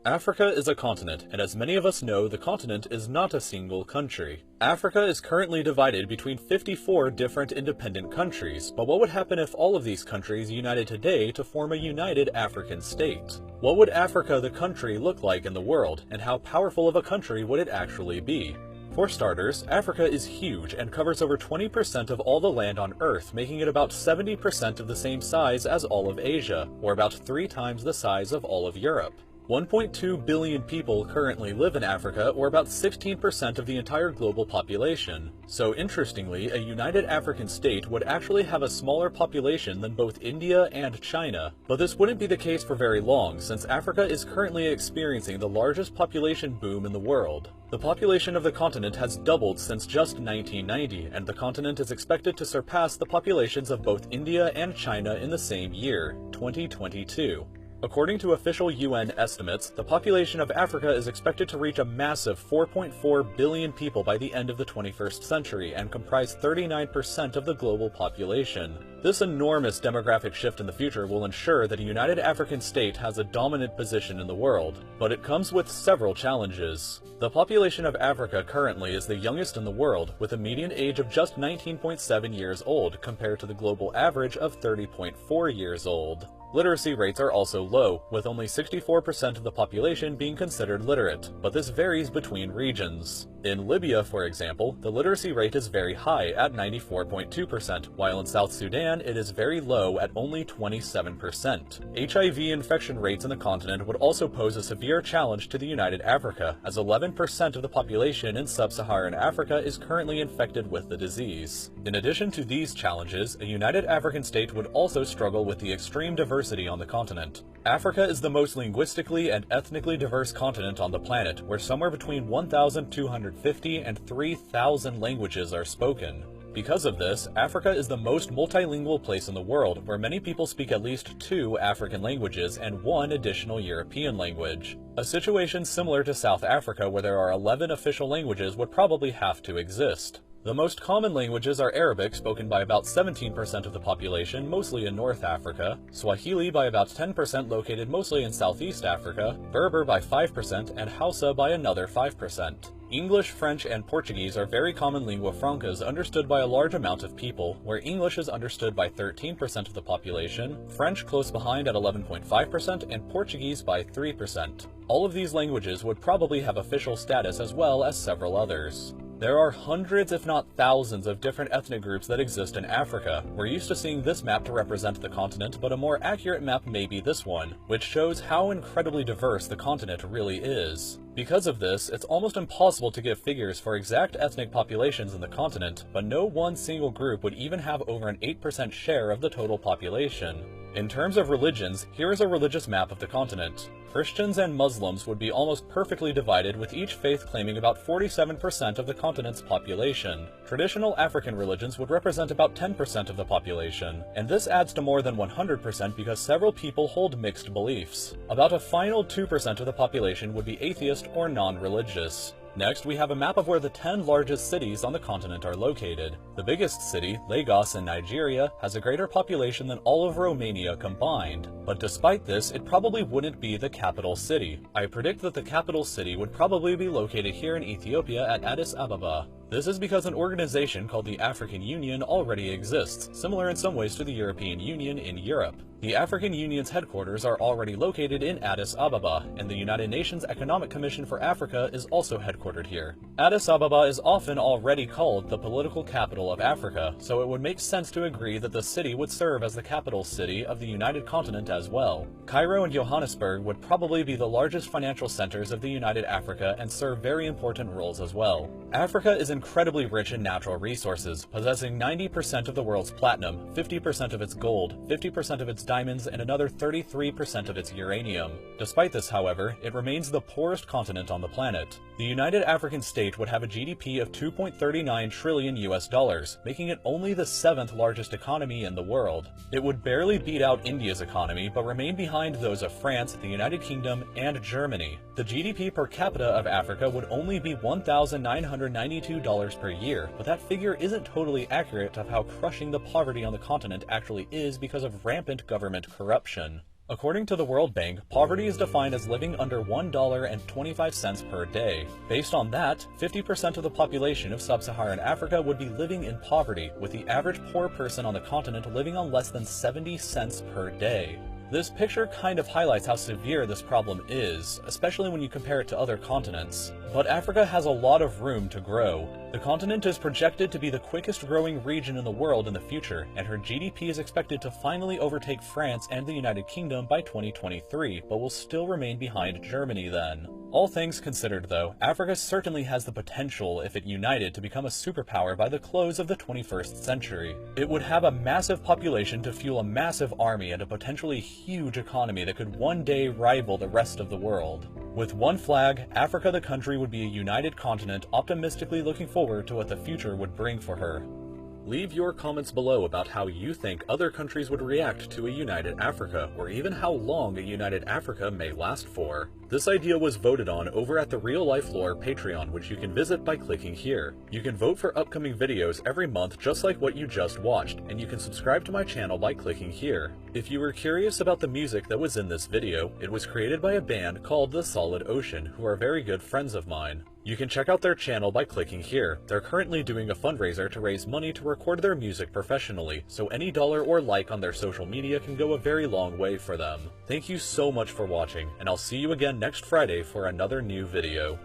Africa is a continent, and as many of us know, the continent is not a single country. Africa is currently divided between 54 different independent countries, but what would happen if all of these countries united today to form a united African state? What would Africa the country look like in the world, and how powerful of a country would it actually be? For starters, Africa is huge and covers over 20% of all the land on Earth, making it about 70% of the same size as all of Asia, or about 3 times the size of all of Europe. 1.2 billion people currently live in Africa, or about 16% of the entire global population. So interestingly, a united African state would actually have a smaller population than both India and China. But this wouldn't be the case for very long, since Africa is currently experiencing the largest population boom in the world. The population of the continent has doubled since just 1990, and the continent is expected to surpass the populations of both India and China in the same year, 2022. According to official UN estimates, the population of Africa is expected to reach a massive 4.4 billion people by the end of the 21st century and comprise 39% of the global population. This enormous demographic shift in the future will ensure that a united African state has a dominant position in the world, but it comes with several challenges. The population of Africa currently is the youngest in the world, with a median age of just 19.7 years old compared to the global average of 30.4 years old. Literacy rates are also low, with only 64% of the population being considered literate, but this varies between regions. In Libya, for example, the literacy rate is very high at 94.2%, while in South Sudan it is very low at only 27%. HIV infection rates in the continent would also pose a severe challenge to the United Africa, as 11% of the population in sub-Saharan Africa is currently infected with the disease. In addition to these challenges, a united African state would also struggle with the extreme diversity on the continent. Africa is the most linguistically and ethnically diverse continent on the planet, where somewhere between 1,250 and 3,000 languages are spoken. Because of this, Africa is the most multilingual place in the world, where many people speak at least 2 African languages and 1 additional European language. A situation similar to South Africa, where there are 11 official languages, would probably have to exist. The most common languages are Arabic, spoken by about 17% of the population, mostly in North Africa, Swahili by about 10% located mostly in Southeast Africa, Berber by 5%, and Hausa by another 5%. English, French, and Portuguese are very common lingua francas understood by a large amount of people, where English is understood by 13% of the population, French close behind at 11.5%, and Portuguese by 3%. All of these languages would probably have official status as well as several others. There are hundreds if not thousands of different ethnic groups that exist in Africa. We're used to seeing this map to represent the continent, but a more accurate map may be this one, which shows how incredibly diverse the continent really is. Because of this, it's almost impossible to give figures for exact ethnic populations in the continent, but no one single group would even have over an 8% share of the total population. In terms of religions, here is a religious map of the continent. Christians and Muslims would be almost perfectly divided, with each faith claiming about 47% of the continent's population. Traditional African religions would represent about 10% of the population, and this adds to more than 100% because several people hold mixed beliefs. About a final 2% of the population would be atheist or non-religious. Next, we have a map of where the 10 largest cities on the continent are located. The biggest city, Lagos in Nigeria, has a greater population than all of Romania combined. But despite this, it probably wouldn't be the capital city. I predict that the capital city would probably be located here in Ethiopia at Addis Ababa. This is because an organization called the African Union already exists, similar in some ways to the European Union in Europe. The African Union's headquarters are already located in Addis Ababa, and the United Nations Economic Commission for Africa is also headquartered here. Addis Ababa is often already called the political capital of Africa, so it would make sense to agree that the city would serve as the capital city of the United Continent as well. Cairo and Johannesburg would probably be the largest financial centers of the United Africa and serve very important roles as well. Africa is incredibly rich in natural resources, possessing 90% of the world's platinum, 50% of its gold, 50% of its diamonds, and another 33% of its uranium. Despite this, however, it remains the poorest continent on the planet. The United African State would have a GDP of $2.39 trillion US, making it only the 7th largest economy in the world. It would barely beat out India's economy, but remain behind those of France, the United Kingdom, and Germany. The GDP per capita of Africa would only be $1,992 per year, but that figure isn't totally accurate of how crushing the poverty on the continent actually is because of rampant government corruption. According to the World Bank, poverty is defined as living under $1.25 per day. Based on that, 50% of the population of sub-Saharan Africa would be living in poverty, with the average poor person on the continent living on less than 70 cents per day. This picture kind of highlights how severe this problem is, especially when you compare it to other continents. But Africa has a lot of room to grow. The continent is projected to be the quickest growing region in the world in the future, and her GDP is expected to finally overtake France and the United Kingdom by 2023, but will still remain behind Germany then. All things considered though, Africa certainly has the potential, if it united, to become a superpower by the close of the 21st century. It would have a massive population to fuel a massive army and a potentially huge economy that could one day rival the rest of the world. With one flag, Africa the country would be a united continent, optimistically looking forward to what the future would bring for her. Leave your comments below about how you think other countries would react to a united Africa, or even how long a united Africa may last for. This idea was voted on over at the Real Life Lore Patreon, which you can visit by clicking here. You can vote for upcoming videos every month just like what you just watched, and you can subscribe to my channel by clicking here. If you were curious about the music that was in this video, it was created by a band called The Solid Ocean, who are very good friends of mine. You can check out their channel by clicking here. They're currently doing a fundraiser to raise money to record their music professionally, so any dollar or like on their social media can go a very long way for them. Thank you so much for watching, and I'll see you again next Friday for another new video.